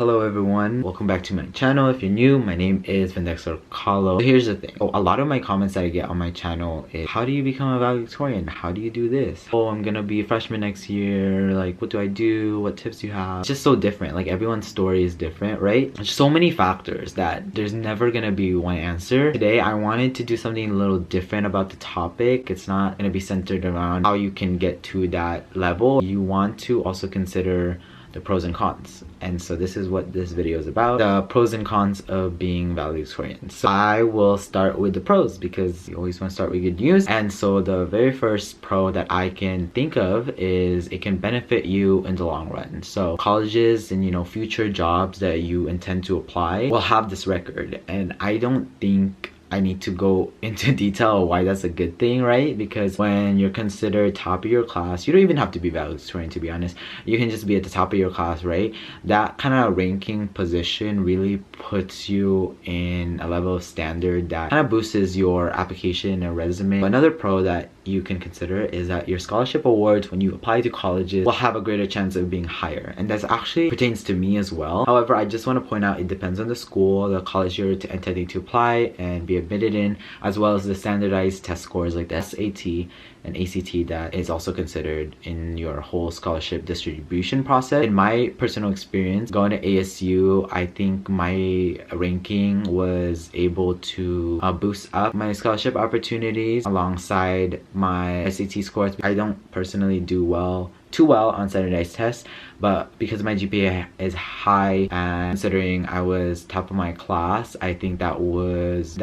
Hello everyone, welcome back to my channel. If you're new, my name is Dexter Calo. Here's the thing. A lot of my comments that I get on my channel is, how do you become a valedictorian? How do you do this? Oh, I'm gonna be a freshman next year. Like, what do I do? What tips do you have? It's just so different. Like, everyone's story is different, right? There's so many factors that there's never gonna be one answer. Today, I wanted to do something a little different about the topic. It's not gonna be centered around how you can get to that level. You want to also consider the pros and cons, and so this is what this video is about, the pros and cons of being valedictorian. So I will start with the pros because you always want to start with good news. And so the very first pro that I can think of is it can benefit you in the long run. So colleges and future jobs that you intend to apply will have this record, and I don't think I need to go into detail why that's a good thing, right? Because when you're considered top of your class, you don't even have to be valedictorian, to be honest. You can just be at the top of your class, right? That kind of ranking position really puts you in a level of standard that kind of boosts your application and resume. Another pro that you can consider is that your scholarship awards when you apply to colleges will have a greater chance of being higher, and that actually pertains to me as well. However, I just want to point out it depends on the school, the college you're intending to apply and be admitted in, as well as the standardized test scores like the SAT and ACT that is also considered in your whole scholarship distribution process. In my personal experience going to ASU, I think my ranking was able to boost up my scholarship opportunities alongside my SAT scores. I don't personally do too well on standardized tests, but because my GPA is high and considering I was top of my class, I think that was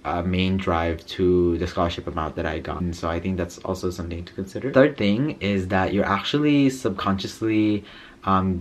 a main drive to the scholarship amount that I got. And so I think that's also something to consider. Third thing is that you're actually subconsciously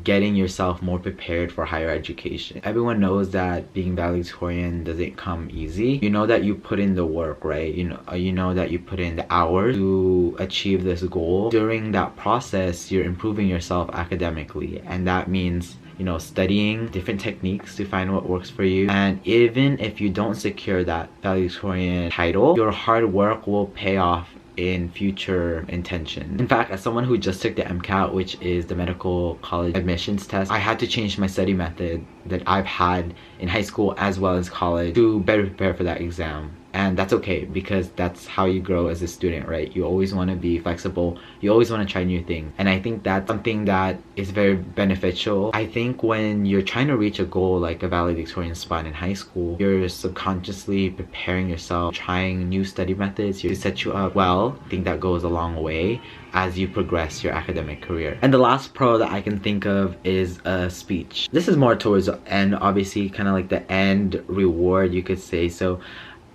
getting yourself more prepared for higher education. Everyone knows that being valedictorian doesn't come easy. You know that you put in the work, right? You know that you put in the hours to achieve this goal. During that process, you're improving yourself academically, and that means studying different techniques to find what works for you. And even if you don't secure that valedictorian title, your hard work will pay off in future intention. In fact, as someone who just took the MCAT, which is the medical college admissions test, I had to change my study method that I've had in high school as well as college to better prepare for that exam. And that's okay, because that's how you grow as a student, right? You always want to be flexible. You always want to try new things. And I think that's something that is very beneficial. I think when you're trying to reach a goal like a valedictorian spot in high school, you're subconsciously preparing yourself, trying new study methods to set you up well. I think that goes a long way as you progress your academic career. And the last pro that I can think of is a speech. This is more towards the end, obviously, kind of like the end reward, you could say. So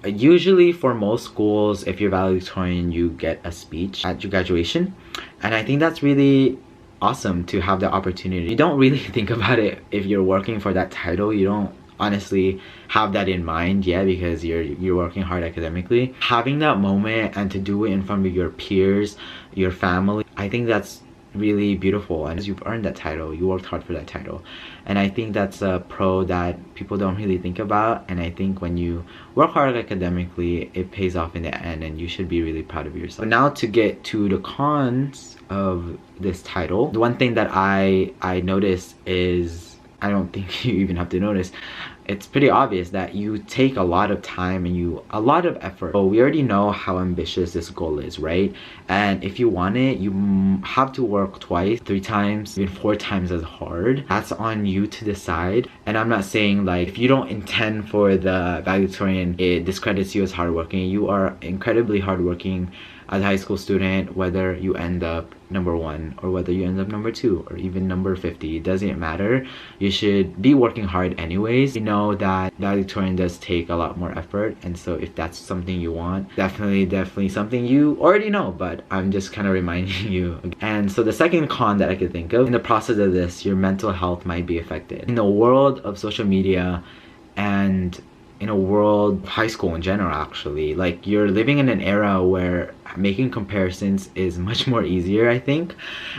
usually for most schools, if you're valedictorian, you get a speech at your graduation, and I think that's really awesome to have the opportunity. You don't really think about it if you're working for that title. You don't honestly have that in mind yet because you're working hard academically. Having that moment and to do it in front of your peers, your family, I think that's really beautiful. And as you've earned that title, you worked hard for that title, and I think that's a pro that people don't really think about. And I think when you work hard academically, it pays off in the end, and you should be really proud of yourself. But now to get to the cons of this title, the one thing that I noticed is, I don't think you even have to notice, it's pretty obvious that you take a lot of time and a lot of effort. But we already know how ambitious this goal is, right? And if you want it, you have to work twice, 3 times, even 4 times as hard. That's on you to decide. And I'm not saying like if you don't intend for the valedictorian, it discredits you as hardworking. You are incredibly hardworking as a high school student, whether you end up number 1 or whether you end up number 2 or even number 50, it doesn't matter. You should be working hard anyways. You know that valedictorian does take a lot more effort, and so if that's something you want, definitely something you already know, but I'm just kind of reminding you. And so the second con that I could think of, in the process of this, your mental health might be affected. In the world of social media and in a world of high school in general, actually, like, you're living in an era where making comparisons is much more easier, I think,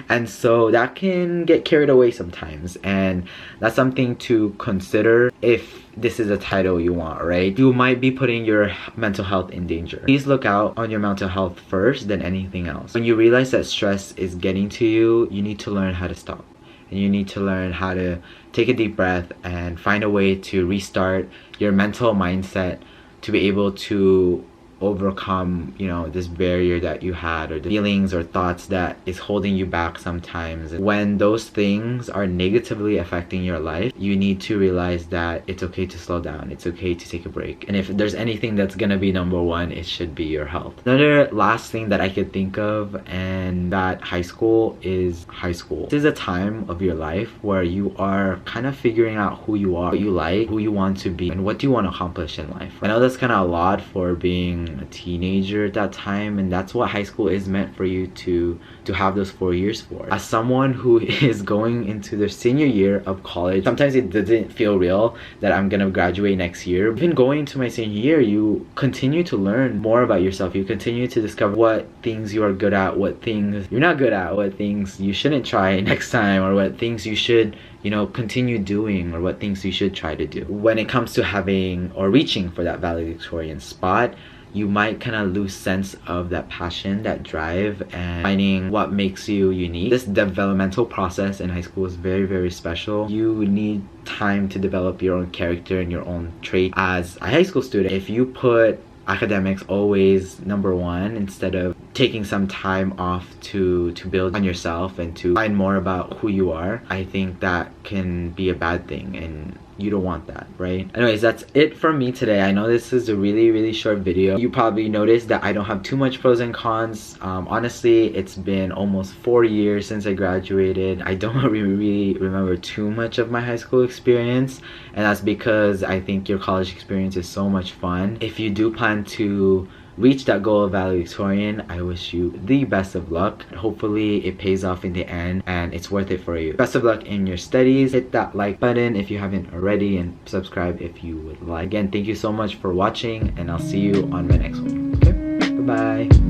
and so that can get carried away sometimes, and that's something to consider if this is a title you want, right? You might be putting your mental health in danger. Please look out on your mental health first than anything else. When you realize that stress is getting to you, you need to learn how to stop. and you need to learn how to take a deep breath and find a way to restart your mental mindset to be able to overcome, you know, this barrier that you had, or the feelings or thoughts that is holding you back sometimes. When those things are negatively affecting your life, you need to realize that it's okay to slow down, it's okay to take a break. And if there's anything that's gonna be number one, it should be your health. Another last thing that I could think of, and that high school is high school. This is a time of your life where you are kind of figuring out who you are, what you like, who you want to be, and what do you want to accomplish in life. I know that's kind of a lot for being a teenager at that time, and that's what high school is meant for you to have those 4 years for. As someone who is going into their senior year of college, sometimes it doesn't feel real that I'm gonna graduate next year. Even going into my senior year, you continue to learn more about yourself. You continue to discover what things you are good at, what things you're not good at, what things you shouldn't try next time, or what things you should, you know, continue doing, or what things you should try to do. When it comes to having or reaching for that valedictorian spot, you might kind of lose sense of that passion, that drive, and finding what makes you unique. This developmental process in high school is very, very special. You need time to develop your own character and your own trait as a high school student. If you put academics always number one instead of taking some time off to build on yourself and to find more about who you are, I think that can be a bad thing, and you don't want that, right? Anyways, that's it from me today. I know this is a really short video. You probably noticed that I don't have too much pros and cons. Honestly, it's been almost 4 years since I graduated. I don't really remember too much of my high school experience, and that's because I think your college experience is so much fun. If you do plan to reach that goal of valedictorian, I wish you the best of luck. Hopefully it pays off in the end and it's worth it for you. Best of luck in your studies. Hit that like button if you haven't already, and subscribe if you would like. Again, thank you so much for watching, and I'll see you on my next one. Okay, bye bye.